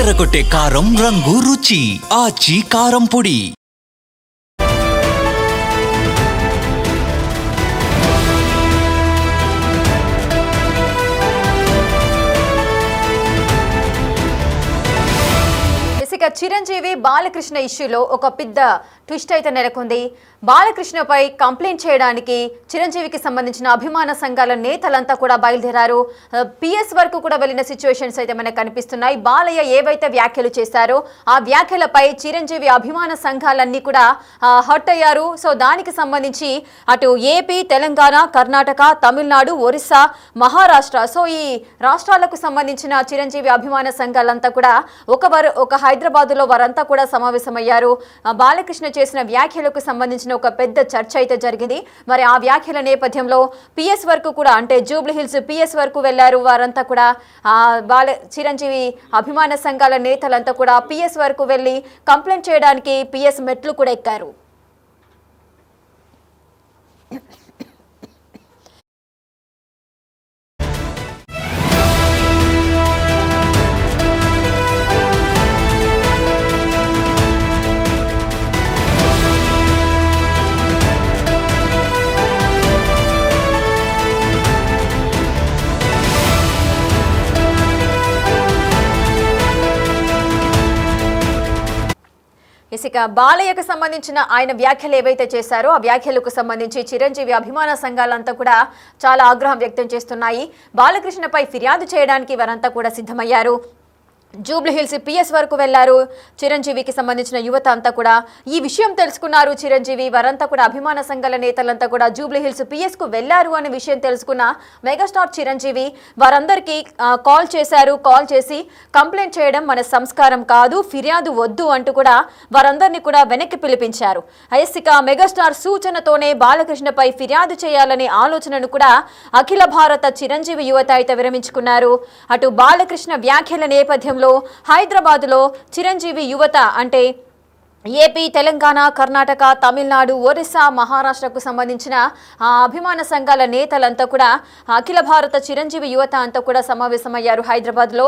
అదరగొట్టే కారం రంగు రుచి ఆచి కారం పొడి. ఇక చిరంజీవి బాలకృష్ణ ఇష్యూలో ఒక పెద్ద ట్విస్ట్ అయితే నెలకొంది. బాలకృష్ణపై కంప్లైంట్ చేయడానికి చిరంజీవికి సంబంధించిన అభిమాన సంఘాల నేతలంతా కూడా బయలుదేరారు. పిఎస్ వరకు కూడా వెళ్ళిన సిచ్యువేషన్స్ అయితే మనకు కనిపిస్తున్నాయి. బాలయ్య ఏవైతే వ్యాఖ్యలు చేశారో ఆ వ్యాఖ్యలపై చిరంజీవి అభిమాన సంఘాలన్నీ కూడా హర్ట్ అయ్యారు. సో దానికి సంబంధించి అటు ఏపీ, తెలంగాణ, కర్ణాటక, తమిళనాడు, ఒరిస్సా, మహారాష్ట్ర, సో ఈ రాష్ట్రాలకు సంబంధించిన చిరంజీవి అభిమాన సంఘాలంతా కూడా ఒక హైదరాబాద్లో వారంతా కూడా సమావేశమయ్యారు. బాలకృష్ణ చేసిన వ్యాఖ్యలకు సంబంధించిన ఒక పెద్ద చర్చ అయితే జరిగింది. మరి ఆ వ్యాఖ్యల నేపథ్యంలో పిఎస్ వరకు కూడా, అంటే జూబ్లీ హిల్స్ పిఎస్ వరకు వెళ్లారు వారంతా కూడా. చిరంజీవి అభిమాన సంఘాల నేతలంతా కూడా పిఎస్ వరకు వెళ్లి కంప్లైంట్ చేయడానికి పిఎస్ మెట్లు కూడా ఎక్కారు. ఇక బాలయ్యకు సంబంధించిన ఆయన వ్యాఖ్యలు ఏవైతే చేశారో ఆ వ్యాఖ్యలకు సంబంధించి చిరంజీవి అభిమాన సంఘాలంతా కూడా చాలా ఆగ్రహం వ్యక్తం చేస్తున్నాయి. బాలకృష్ణపై ఫిర్యాదు చేయడానికి వారంతా కూడా సిద్ధమయ్యారు. జూబ్లీ హిల్స్ పిఎస్ వరకు వెళ్లారు. చిరంజీవికి సంబంధించిన యువత అంతా కూడా ఈ విషయం తెలుసుకున్నారు. చిరంజీవి వారంతా కూడా అభిమాన సంఘాల నేతలంతా కూడా జూబ్లీ హిల్స్ పిఎస్ కు వెళ్లారు అనే విషయం తెలుసుకున్న మెగాస్టార్ చిరంజీవి వారందరికీ కాల్ చేశారు. కాల్ చేసి కంప్లైంట్ చేయడం మన సంస్కారం కాదు, ఫిర్యాదు వద్దు అంటూ కూడా వారందరినీ కూడా వెనక్కి పిలిపించారు. ఇక మెగాస్టార్ సూచనతోనే బాలకృష్ణపై ఫిర్యాదు చేయాలనే ఆలోచనను కూడా అఖిల భారత చిరంజీవి యువత అయితే విరమించుకున్నారు. అటు బాలకృష్ణ వ్యాఖ్యల నేపథ్యంలో హైదరాబాదులో చిరంజీవి యువత, అంటే ఏపీ, తెలంగాణ, కర్ణాటక, తమిళనాడు, ఒరిస్సా, మహారాష్ట్రకు సంబంధించిన అభిమాన సంఘాల నేతలంతా కూడా అఖిల భారత చిరంజీవి యువత అంతా కూడా సమావేశమయ్యారు హైదరాబాద్లో.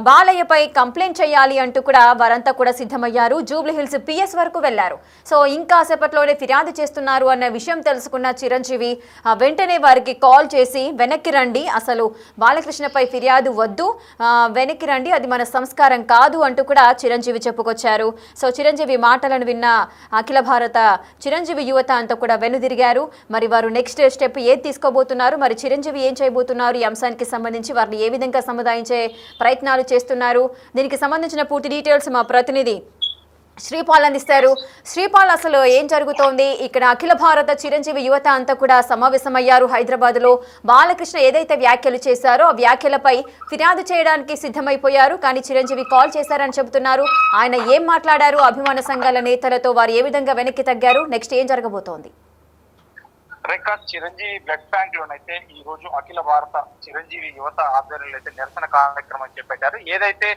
బాలయ్యపై కంప్లైంట్ చేయాలి అంటూ కూడా వారంతా కూడా సిద్ధమయ్యారు. జూబ్లీ హిల్స్ పిఎస్ వరకు వెళ్లారు. సో ఇంకా సేపట్లోనే ఫిర్యాదు చేస్తున్నారు అన్న విషయం తెలుసుకున్న చిరంజీవి వెంటనే వారికి కాల్ చేసి వెనక్కి రండి, అసలు బాలకృష్ణపై ఫిర్యాదు వద్దు, వెనక్కి రండి, అది మన సంస్కారం కాదు అంటూ కూడా చిరంజీవి చెప్పుకొచ్చారు. సో చిరంజీవి మాటలను విన్న అఖిల భారత చిరంజీవి యువత అంతా కూడా వెనుదిరిగారు. మరి వారు నెక్స్ట్ స్టెప్ ఏది తీసుకోబోతున్నారు, మరి చిరంజీవి ఏం చేయబోతున్నారు, ఈ అంశానికి సంబంధించి వారిని ఏ విధంగా సముదాయించే ప్రయత్నాలు చేస్తున్నారు, దీనికి సంబంధించిన పూర్తి డీటెయిల్స్ మా ప్రతినిధి శ్రీపాల్ అందిస్తారు. శ్రీపాల్, అసలు ఏం జరుగుతోంది ఇక్కడ? అఖిల భారత చిరంజీవి యువత అంతా కూడా సమావేశమయ్యారు హైదరాబాద్లో. బాలకృష్ణ ఏదైతే వ్యాఖ్యలు చేశారో ఆ వ్యాఖ్యలపై ఫిర్యాదు చేయడానికి సిద్ధమైపోయారు. కానీ చిరంజీవి కాల్ చేశారని చెబుతున్నారు. ఆయన ఏం మాట్లాడారు అభిమాన సంఘాల నేతలతో, వారు ఏ విధంగా వెనక్కి తగ్గారు, నెక్స్ట్ ఏం జరగబోతోంది? చిరంజీవి బ్లడ్ బ్యాంక్ లోనైతే ఈ రోజు అఖిల భారత చిరంజీవి యువత ఆధ్వర్యంలో అయితే నిరసన కార్యక్రమం చేపట్టారు. ఏదైతే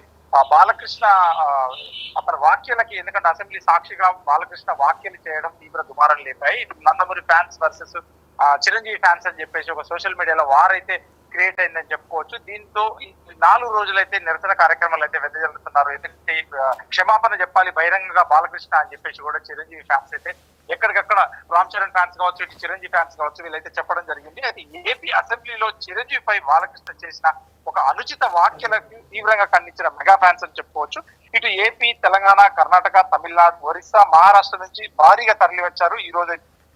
బాలకృష్ణ అతని వ్యాఖ్యలకి, ఎందుకంటే అసెంబ్లీ సాక్షిగా బాలకృష్ణ వ్యాఖ్యలు చేయడం తీవ్ర దుమారం లేపాయి. ఇటు Nandamuri fans versus Chiranjeevi fans అని చెప్పేసి ఒక సోషల్ మీడియాలో వారైతే క్రియేట్ అయిందని చెప్పుకోవచ్చు. దీంతో 4 రోజులైతే నిరసన కార్యక్రమాలు అయితే వెదజల్లుతున్నారు. ఎందుకంటే క్షమాపణ చెప్పాలి బహిరంగంగా బాలకృష్ణ అని చెప్పేసి కూడా చిరంజీవి ఫ్యాన్స్ అయితే ఎక్కడికక్కడ రామ్ చరణ్ ఫ్యాన్స్ కావచ్చు, ఇటు చిరంజీవి ఫ్యాన్స్ కావచ్చు, వీళ్ళైతే చెప్పడం జరిగింది. అయితే ఏపీ అసెంబ్లీలో చిరంజీవిపై బాలకృష్ణ చేసిన ఒక అనుచిత వ్యాఖ్యలకు తీవ్రంగా ఖండించిన మెగా ఫ్యాన్స్ అని చెప్పుకోవచ్చు. ఇటు ఏపీ, తెలంగాణ, కర్ణాటక, తమిళనాడు, ఒరిస్సా, మహారాష్ట్ర నుంచి భారీగా తరలి వచ్చారు. ఈ రోజు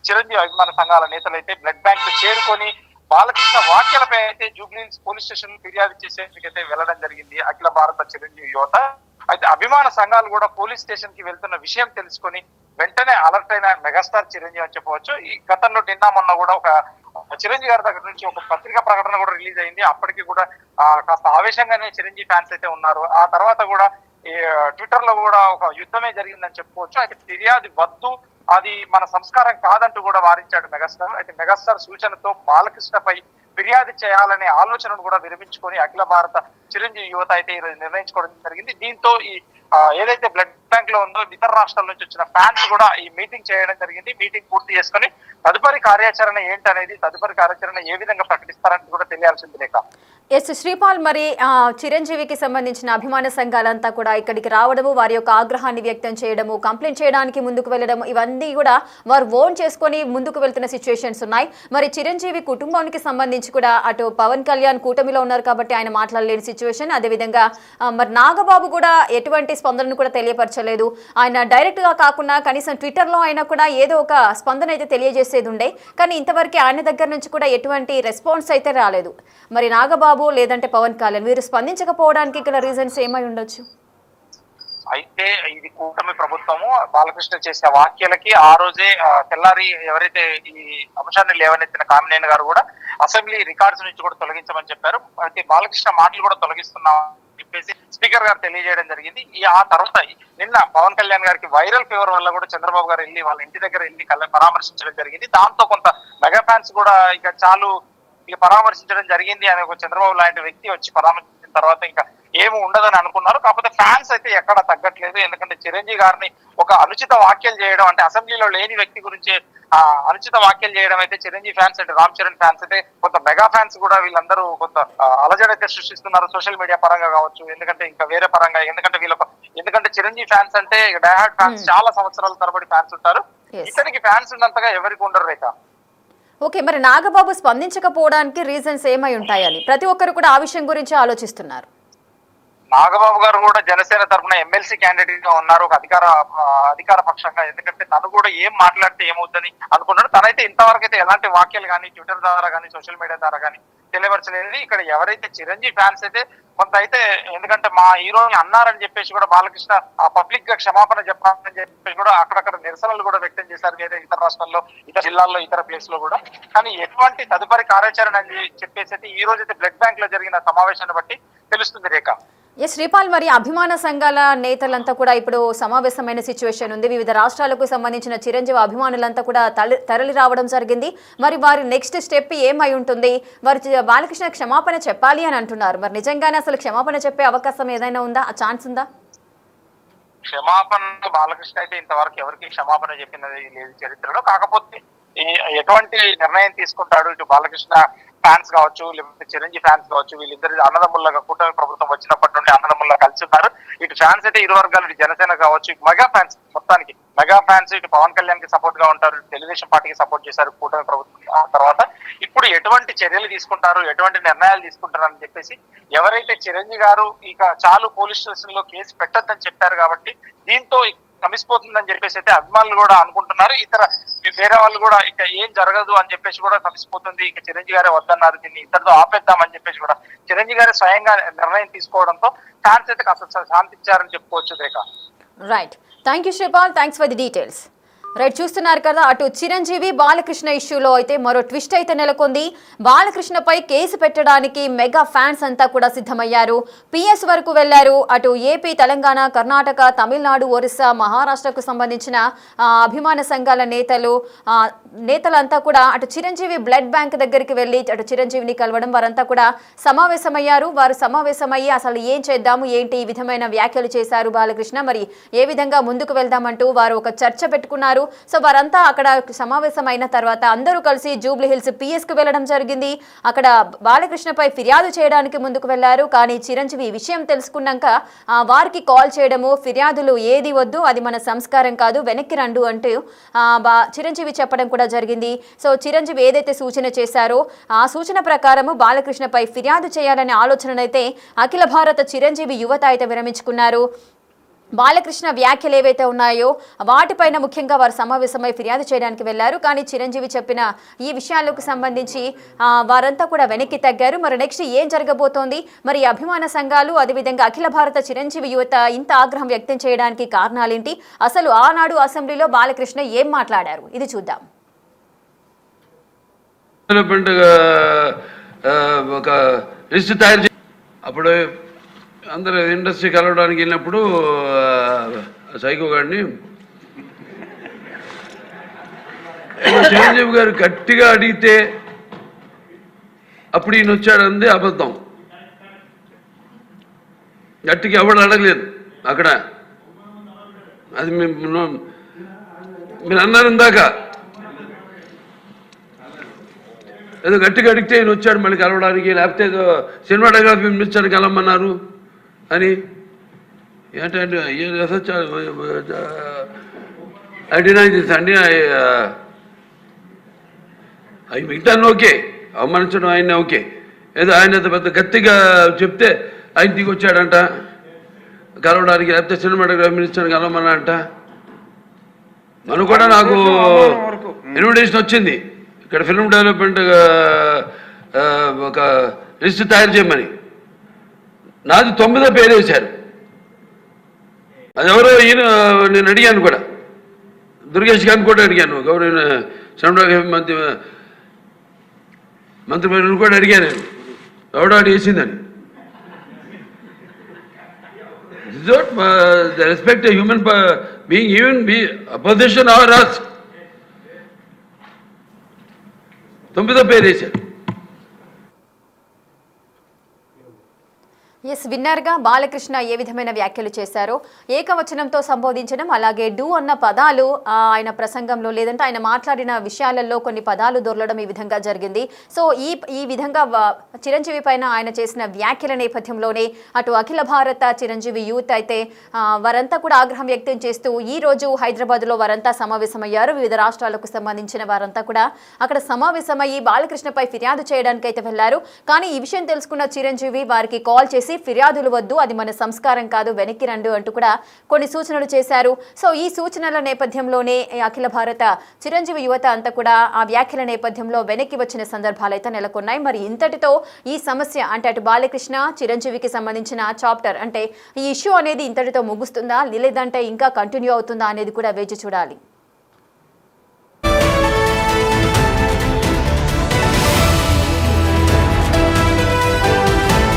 చిరంజీవి అభిమాన సంఘాల నేతలైతే బ్లడ్ బ్యాంక్ చేరుకొని బాలకృష్ణ వ్యాఖ్యలపై అయితే జూబ్లీ హిల్స్ పోలీస్ స్టేషన్ ఫిర్యాదు చేసేందుకైతే వెళ్లడం జరిగింది అఖిల భారత చిరంజీవి యువత. అయితే అభిమాన సంఘాలు కూడా పోలీస్ స్టేషన్ కి వెళ్తున్న విషయం తెలుసుకొని వెంటనే అలర్ట్ అయిన మెగాస్టార్ చిరంజీవి అని చెప్పవచ్చు. ఈ గతంలో నిన్న మొన్న కూడా ఒక చిరంజీవి గారి దగ్గర నుంచి ఒక పత్రికా ప్రకటన కూడా రిలీజ్ అయింది. అప్పటికి కూడా కాస్త ఆవేశంగానే చిరంజీవి ఫ్యాన్స్ అయితే ఉన్నారు. ఆ తర్వాత కూడా ట్విట్టర్ లో కూడా ఒక యుద్ధమే జరిగిందని చెప్పుకోవచ్చు. అయితే ఫిర్యాదు వద్దు, అది మన సంస్కారం కాదంటూ కూడా వారించాడు మెగాస్టార్. అయితే మెగాస్టార్ సూచనతో బాలకృష్ణపై ఫిర్యాదు చేయాలనే ఆలోచనను కూడా విరమించుకొని అఖిల భారత చిరంజీవి యువత అయితే నిర్ణయించుకోవడం జరిగింది. దీంతో ఈ ఏదైతే బ్లడ్ బ్యాంక్ లో ఉందో ఇతర రాష్ట్రాల నుంచి వచ్చిన ఫ్యాన్స్ కూడా ఈ మీటింగ్ చేయడం జరిగింది. మీటింగ్ పూర్తి చేసుకొని తదుపరి కార్యాచరణ ఏంటనేది, తదుపరి కార్యాచరణ ఏ విధంగా ప్రకటిస్తారని కూడా తెలియాల్సింది లేక. ఎస్ శ్రీపాల్, మరి చిరంజీవికి సంబంధించిన అభిమాన సంఘాలంతా కూడా ఇక్కడికి రావడము, వారి యొక్క ఆగ్రహాన్ని వ్యక్తం చేయడము, కంప్లైంట్ చేయడానికి ముందుకు వెళ్ళడం, ఇవన్నీ కూడా వారు ఓన్ చేసుకొని ముందుకు వెళ్తున్న సిచ్యువేషన్స్ ఉన్నాయి. మరి చిరంజీవి కుటుంబానికి సంబంధించి కూడా అటు పవన్ కళ్యాణ్ కూటమిలో ఉన్నారు కాబట్టి ఆయన మాట్లాడలేని సిచ్యువేషన్. అదేవిధంగా మరి నాగబాబు కూడా ఎటువంటి స్పందనను కూడా తెలియపరచలేదు. ఆయన డైరెక్ట్గా కాకుండా కనీసం ట్విట్టర్లో అయినా కూడా ఏదో ఒక స్పందన అయితే తెలియజేసేది ఉండే, కానీ ఇంతవరకు ఆయన దగ్గర నుంచి కూడా ఎటువంటి రెస్పాన్స్ అయితే రాలేదు. మరి నాగబాబు లేదంటే పవన్ కళ్యాణ్ వీరు స్పందించకపోవడానికి గల రీజన్స్ ఏమై ఉండొచ్చు? అయితే ఇది కూటమి ప్రభుత్వము బాలకృష్ణ చేసిన వ్యాఖ్యలకి ఆ రోజే తెల్లారి ఎవరైతే ఈ అంశాన్ని లేవనెత్తిన కామినేని గారు కూడా అసెంబ్లీ రికార్డ్స్ నుంచి కూడా తొలగించమని చెప్పారు. అయితే బాలకృష్ణ మాటలు కూడా తొలగిస్తున్నాం చెప్పేసి స్పీకర్ గారు తెలియజేయడం జరిగింది. ఆ తర్వాత నిన్న పవన్ కళ్యాణ్ గారికి వైరల్ ఫీవర్ వల్ల కూడా చంద్రబాబు గారు వెళ్ళి వాళ్ళ ఇంటి దగ్గర వెళ్ళి పరామర్శించడం జరిగింది. దాంతో కొంత మెగా ఫ్యాన్స్ కూడా ఇక చాలు పరామర్శించడం జరిగింది అని ఒక చంద్రబాబు లాంటి వ్యక్తి వచ్చి పరామర్శించిన తర్వాత ఇంకా ఏమి ఉండదని అనుకున్నారు. కాకపోతే ఫ్యాన్స్ అయితే ఎక్కడ తగ్గట్లేదు. ఎందుకంటే చిరంజీవి గారిని ఒక అనుచిత వ్యాఖ్యలు చేయడం, అంటే అసెంబ్లీలో లేని వ్యక్తి గురించి అనుచిత వ్యాఖ్యలు చేయడం అయితే చిరంజీవి ఫ్యాన్స్ అంటే రామ్ చరణ్ ఫ్యాన్స్ అయితే కొంత మెగా ఫ్యాన్స్ కూడా వీళ్ళందరూ కొంత అలజడి అయితే సృష్టిస్తున్నారు సోషల్ మీడియా పరంగా కావచ్చు, ఎందుకంటే ఇంకా వేరే పరంగా. ఎందుకంటే చిరంజీవి ఫ్యాన్స్ అంటే డైహార్డ్ ఫ్యాన్స్ చాలా సంవత్సరాల తరబడి ఫ్యాన్స్ ఉంటారు. ఇతనికి ఫ్యాన్స్ ఉన్నంతగా ఎవరికి ఉండరు రేఖ. ఓకే, మరి నాగబాబు స్పందించకపోవడానికి రీజన్స్ ఏమై ఉంటాయని ప్రతి ఒక్కరు కూడా ఆ విషయం గురించి ఆలోచిస్తున్నారు. నాగబాబు గారు కూడా జనసేన తరఫున ఎమ్మెల్సీ క్యాండిడేట్ గా ఉన్నారు ఒక అధికార పక్షంగా. ఎందుకంటే తను కూడా ఏం మాట్లాడితే ఏమవుద్దని అనుకున్నాడు. తనైతే ఇంతవరకు అయితే ఎలాంటి వాక్యాలు కానీ ట్విట్టర్ ద్వారా కానీ సోషల్ మీడియా ద్వారా కానీ తెలియపరచలేదు. ఇక్కడ ఎవరైతే చిరంజీవి ఫ్యాన్స్ అయితే కొంత అయితే, ఎందుకంటే మా హీరోని అన్నారని చెప్పేసి కూడా బాలకృష్ణ పబ్లిక్ గా క్షమాపణ చెప్పాలని చెప్పేసి కూడా అక్కడక్కడ నిరసనలు కూడా వ్యక్తం చేశారు వేరే ఇతర రాష్ట్రాల్లో, ఇతర జిల్లాల్లో, ఇతర ప్లేస్ లో కూడా. కానీ ఎటువంటి తదుపరి కార్యాచరణ అని చెప్పేసి అయితే ఈ రోజు అయితే బ్లడ్ బ్యాంక్ లో జరిగిన సమావేశాన్ని బట్టి తెలుస్తుంది రేఖ. ఎస్ శ్రీపాల్, మరి అభిమాన సంఘాల నేతలంతా కూడా ఇప్పుడు సమావేశమైన సిచ్యువేషన్ ఉంది. వివిధ రాష్ట్రాలకు సంబంధించిన చిరంజీవి అభిమానులంతా కూడా తరలి రావడం జరిగింది. మరి వారి నెక్స్ట్ స్టెప్ ఏమై ఉంటుంది? వారు బాలకృష్ణ క్షమాపణ చెప్పాలి అని అంటున్నారు. మరి నిజంగానే అసలు క్షమాపణ చెప్పే అవకాశం ఏదైనా ఉందా? ఆ ఛాన్స్ ఉందా? క్షమాపణ బాలకృష్ణ అయితే ఇంతవరకు ఎవరికి క్షమాపణ చెప్పినది లేదు చరిత్రలో. కాకపోతే ఎటువంటి నిర్ణయం తీసుకుంటాడు ఇటు బాలకృష్ణ ఫ్యాన్స్ కావచ్చు, లేకపోతే చిరంజీవి ఫ్యాన్స్ కావచ్చు, వీళ్ళిద్దరు అన్నదమ్ముళ్ళగా కూటమి ప్రభుత్వం వచ్చినప్పటి నుండి అన్నదమ్ముల్లా కలిసి ఉన్నారు. ఇటు ఫ్యాన్స్ అయితే ఇరు వర్గాలు, ఇటు జనసేన కావచ్చు, ఇటు మెగా ఫ్యాన్స్, మొత్తానికి మెగా ఫ్యాన్స్ ఇటు పవన్ కళ్యాణ్ కి సపోర్ట్ గా ఉంటారు, తెలుగుదేశం పార్టీకి సపోర్ట్ చేశారు కూటమి ప్రభుత్వం. ఆ తర్వాత ఇప్పుడు ఎటువంటి చర్యలు తీసుకుంటారు, ఎటువంటి నిర్ణయాలు తీసుకుంటారు అని చెప్పేసి ఎవరైతే చిరంజీవి గారు ఇక చాలు పోలీస్ స్టేషన్ లో కేసు పెట్టొద్దని చెప్పారు కాబట్టి దీంతో కమిసిపోతుందని చెప్పేసి అయితే అభిమానులు కూడా అనుకుంటున్నారు. ఇతర వేరే వాళ్ళు కూడా ఇక ఏం జరగదు అని చెప్పేసి కూడా కమిసిపోతుంది. ఇక చిరంజీవి గారే వద్దన్నారు, దీన్ని ఇద్దరితో ఆపేద్దామని చెప్పేసి కూడా చిరంజీవి గారే స్వయంగా నిర్ణయం తీసుకోవడంతో ఫ్యాన్స్ అయితే కాస్త శాంతించారని చెప్పుకోవచ్చు Rekha. Right, thank you Sripal, thanks for the details. Right, చూస్తున్నారు కదా, అటు చిరంజీవి బాలకృష్ణ ఇష్యూలో అయితే మరో ట్విస్ట్ అయితే నెలకొంది. బాలకృష్ణపై కేసు పెట్టడానికి మెగా ఫ్యాన్స్ అంతా కూడా సిద్ధమయ్యారు. పిఎస్ వరకు వెళ్లారు. అటు ఏపీ, తెలంగాణ, కర్ణాటక, తమిళనాడు, ఒరిస్సా, మహారాష్ట్రకు సంబంధించిన అభిమాన సంఘాల నేతలంతా కూడా అటు చిరంజీవి బ్లడ్ బ్యాంక్ దగ్గరికి వెళ్ళి అటు చిరంజీవిని కలవడం, వారంతా కూడా సమావేశమయ్యారు. వారు సమావేశమయ్యి అసలు ఏం చేద్దాము, ఏంటి ఈ విధమైన వ్యాఖ్యలు చేశారు బాలకృష్ణ, మరి ఏ విధంగా ముందుకు వెళ్దామంటూ వారు ఒక చర్చ పెట్టుకున్నారు. సో వారంతా అక్కడ సమావేశం అయిన తర్వాత అందరూ కలిసి జూబ్లీ హిల్స్ పిఎస్ కు వెళ్లడం జరిగింది. అక్కడ బాలకృష్ణపై ఫిర్యాదు చేయడానికి ముందుకు వెళ్లారు. కానీ చిరంజీవి ఈ విషయం తెలుసుకున్నాక వారికి కాల్ చేయడము, ఫిర్యాదులు ఏది వద్దు, అది మన సంస్కారం కాదు, వెనక్కి రండు అంటూ చిరంజీవి చెప్పడం కూడా జరిగింది. సో చిరంజీవి ఏదైతే సూచన చేశారో ఆ సూచన ప్రకారము బాలకృష్ణపై ఫిర్యాదు చేయాలనే ఆలోచననైతే అఖిల భారత చిరంజీవి యువత అయితే విరమించుకున్నారు. బాలకృష్ణ వ్యాఖ్యలు ఏవైతే ఉన్నాయో వాటిపైన ముఖ్యంగా వారు సమావేశమై ఫిర్యాదు చేయడానికి వెళ్లారు. కానీ చిరంజీవి చెప్పిన ఈ విషయాలకు సంబంధించి వారంతా కూడా వెనక్కి తగ్గారు. మరి నెక్స్ట్ ఏం జరగబోతోంది, మరి అభిమాన సంఘాలు అదేవిధంగా అఖిల భారత చిరంజీవి యువత ఇంత ఆగ్రహం వ్యక్తం చేయడానికి కారణాలేంటి, అసలు ఆనాడు అసెంబ్లీలో బాలకృష్ణ ఏం మాట్లాడారు, ఇది చూద్దాం. ఒక లిస్ట్ తయారు అప్పుడు అందరూ ఇండస్ట్రీ కలవడానికి వెళ్ళినప్పుడు సైకో గారిని చిరంజీవి గారు గట్టిగా అడిగితే అప్పుడు ఈయన వచ్చాడంది అబద్ధం. గట్టిగా ఎవడు అడగలేదు అక్కడ. అది మీరు అన్నారు ఇందాక. ఏదో గట్టిగా అడిగితే ఈయన వచ్చాడు మళ్ళీ కలవడానికి, లేకపోతే ఏదో సినిమాటోగ్రఫీ మినిస్టర్ని కలవమన్నారు అని. ఏంటంటే ఐ డినై దిస్ అండి. అవి మిగతాను ఓకే, అవమానించడం ఆయన ఓకే. ఏదో ఆయన పెద్ద గట్టిగా చెప్తే ఆయన దిగి వచ్చాడంట కలవడానికి, లేకపోతే సినిమాటోగ్రఫీ మినిస్టర్ని కలవమన్నా అంట. మనం కూడా నాకు ఇన్విటేషన్ వచ్చింది ఇక్కడ ఫిల్మ్ డెవలప్మెంట్ ఒక లిస్ట్ తయారు చేయమని. నాది 9వ పేరు వేశారు. అది ఎవరో ఈయన నేను అడిగాను కూడా, దుర్గేష్ గారిని కూడా అడిగాను, గౌరవ సినిమాటోగ్రఫీ మంత్రి కూడా అడిగాను నేను, ఎవడో అడిగేసిందని. The respect a human being, even be opposition or us. 9వ పేరు వేశారు. ఎస్, విన్నర్గా బాలకృష్ణ ఏ విధమైన వ్యాఖ్యలు చేశారో, ఏకవచనంతో సంబోధించడం, అలాగే డూ అన్న పదాలు ఆయన ప్రసంగంలో లేదంటే ఆయన మాట్లాడిన విషయాలలో కొన్ని పదాలు దొరలడం ఈ విధంగా జరిగింది. సో ఈ విధంగా చిరంజీవి పైన ఆయన చేసిన వ్యాఖ్యల నేపథ్యంలోనే అటు అఖిల భారత చిరంజీవి యూత్ అయితే వారంతా కూడా ఆగ్రహం వ్యక్తం చేస్తూ ఈ రోజు హైదరాబాద్లో వారంతా సమావేశమయ్యారు. వివిధ రాష్ట్రాలకు సంబంధించిన వారంతా కూడా అక్కడ సమావేశమయ్యి బాలకృష్ణపై ఫిర్యాదు చేయడానికి అయితే వెళ్లారు. కానీ ఈ విషయం తెలుసుకున్న చిరంజీవి వారికి కాల్ చేసి ఫిర్యాదులు వద్దు, అది మన సంస్కారం కాదు, వెనక్కి రండు అంటూ కూడా కొన్ని సూచనలు చేశారు. సో ఈ సూచనల నేపథ్యంలోనే అఖిల భారత చిరంజీవి యువత అంతా కూడా ఆ వ్యాఖ్యల నేపథ్యంలో వెనక్కి వచ్చిన సందర్భాలు అయితే నెలకొన్నాయి. మరి ఇంతటితో ఈ సమస్య అంటే అటు బాలకృష్ణ చిరంజీవికి సంబంధించిన చాప్టర్ అంటే ఈ ఇష్యూ అనేది ఇంతటితో ముగుస్తుందా లేదంటే ఇంకా కంటిన్యూ అవుతుందా అనేది కూడా వేచి చూడాలి.